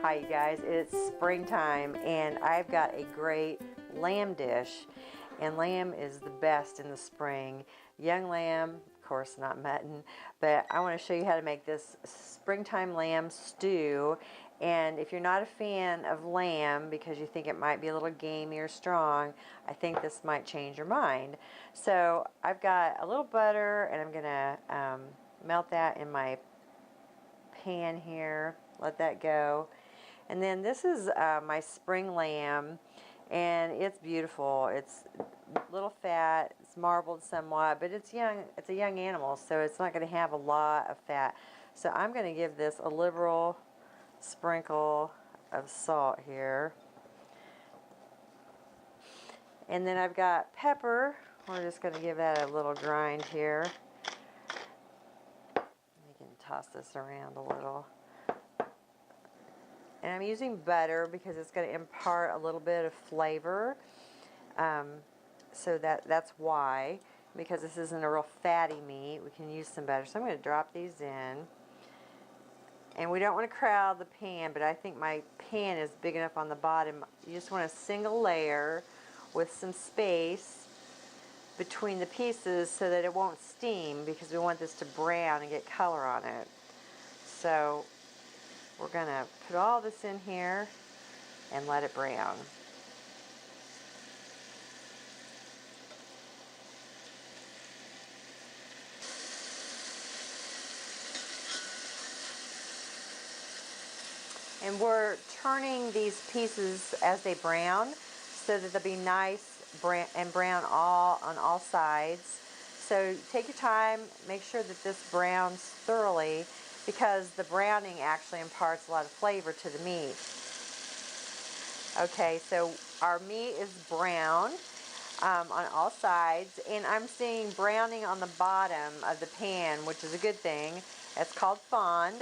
Hi you guys, it's springtime and I've got a great lamb dish, and lamb is the best in the spring. Young lamb, of course not mutton, but I want to show you how to make this springtime lamb stew. And if you're not a fan of lamb because you think it might be a little gamey or strong, I think this might change your mind. So I've got a little butter and I'm gonna melt that in my pan here, let that go. And then this is my spring lamb, and it's beautiful. It's a little fat, it's marbled somewhat, but it's young. It's a young animal, so it's not going to have a lot of fat. So I'm going to give this a liberal sprinkle of salt here. And then I've got pepper. We're just going to give that a little grind here. You can toss this around a little. And I'm using butter because it's going to impart a little bit of flavor. So that's why. Because this isn't a real fatty meat, we can use some butter. So I'm going to drop these in. And we don't want to crowd the pan, but I think my pan is big enough on the bottom. You just want a single layer with some space between the pieces so that it won't steam, because we want this to brown and get color on it. So we're going to put all this in here and let it brown. And we're turning these pieces as they brown so that they'll be nice and brown on all sides. So take your time, make sure that this browns thoroughly, because the browning actually imparts a lot of flavor to the meat. Okay, so our meat is brown on all sides, and I'm seeing browning on the bottom of the pan, which is a good thing. It's called fond,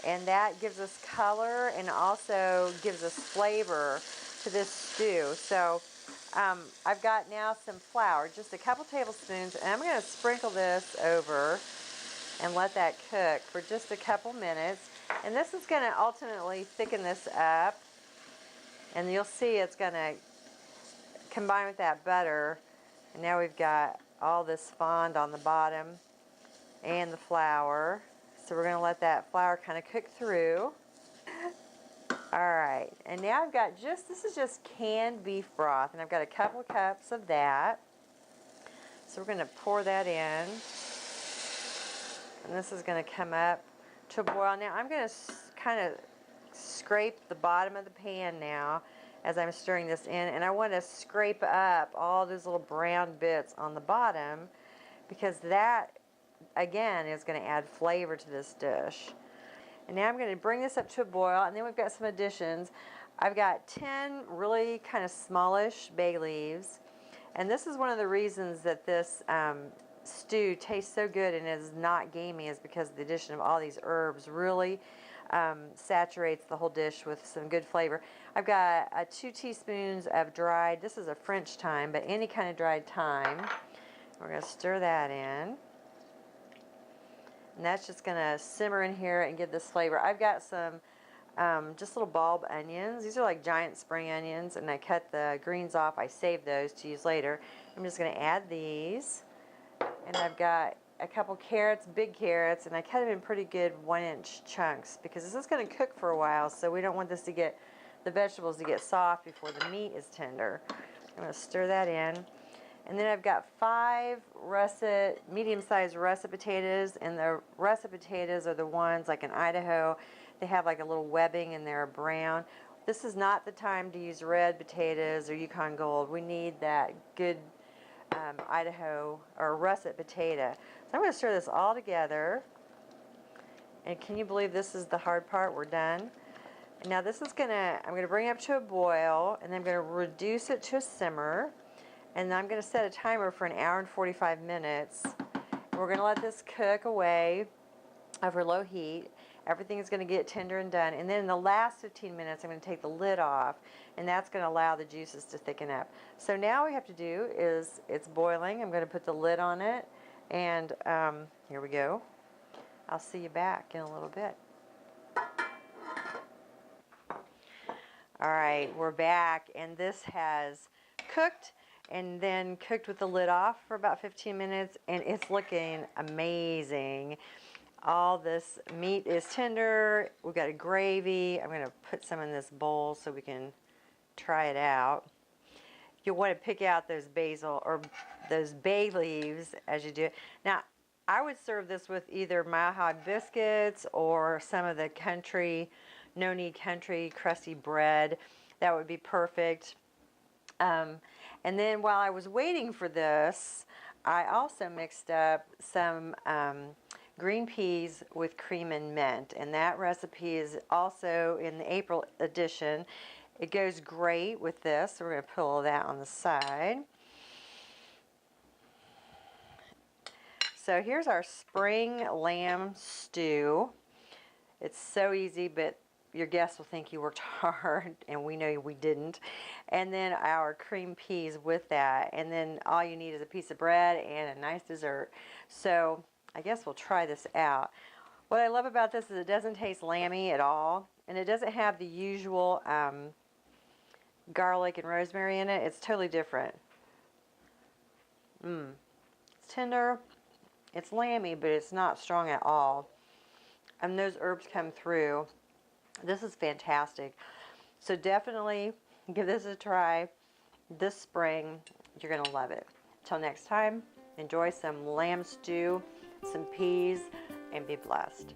and that gives us color and also gives us flavor to this stew. So I've got now some flour, just a couple tablespoons, and I'm going to sprinkle this over and let that cook for just a couple minutes. And this is going to ultimately thicken this up, and you'll see it's going to combine with that butter. And now we've got all this fond on the bottom and the flour. So we're going to let that flour kind of cook through. Alright, and now I've got this is just canned beef broth, and I've got a couple of cups of that. So we're going to pour that in. And this is going to come up to a boil. Now I'm going to kind of scrape the bottom of the pan now as I'm stirring this in. And I want to scrape up all those little brown bits on the bottom, because that, again, is going to add flavor to this dish. And now I'm going to bring this up to a boil, and then we've got some additions. I've got 10 really kind of smallish bay leaves, and this is one of the reasons that this stew tastes so good and is not gamey, is because the addition of all these herbs really saturates the whole dish with some good flavor. I've got 2 teaspoons of dried, this is a French thyme, but any kind of dried thyme. We're going to stir that in. And that's just going to simmer in here and give this flavor. I've got some just little bulb onions. These are like giant spring onions, and I cut the greens off. I save those to use later. I'm just going to add these. And I've got a couple carrots, big carrots, and I cut them in pretty good 1-inch chunks, because this is going to cook for a while, so we don't want this to get, the vegetables to get soft before the meat is tender. I'm going to stir that in. And then I've got 5 russet, medium-sized russet potatoes, and the russet potatoes are the ones like in Idaho. They have like a little webbing and they're brown. This is not the time to use red potatoes or Yukon Gold. We need that good Idaho or russet potato. So I'm going to stir this all together. And can you believe this is the hard part? We're done. And now this is I'm going to bring it up to a boil, and then I'm going to reduce it to a simmer. And I'm going to set a timer for 1 hour and 45 minutes. We're going to let this cook away over low heat. Everything is going to get tender and done. And then in the last 15 minutes, I'm going to take the lid off, and that's going to allow the juices to thicken up. So now all we have to do is, it's boiling. I'm going to put the lid on it, and here we go. I'll see you back in a little bit. All right, we're back, and this has cooked and then cooked with the lid off for about 15 minutes, and it's looking amazing. All this meat is tender. We've got a gravy. I'm going to put some in this bowl so we can try it out. You'll want to pick out those basil or those bay leaves as you do it. Now, I would serve this with either Mile High biscuits or some of the country, no-knead country crusty bread. That would be perfect. And then while I was waiting for this, I also mixed up some green peas with cream and mint, and that recipe is also in the April edition. It goes great with this, so we're going to put all that on the side. So here's our spring lamb stew. It's so easy, but your guests will think you worked hard, and we know we didn't. And then our cream peas with that, and then all you need is a piece of bread and a nice dessert. So I guess we'll try this out. What I love about this is it doesn't taste lamby at all, and it doesn't have the usual garlic and rosemary in it. It's totally different. It's tender. It's lamby, but it's not strong at all. And those herbs come through. This is fantastic. So definitely give this a try this spring. You're going to love it. Till next time, enjoy some lamb stew, some peas, and be blessed.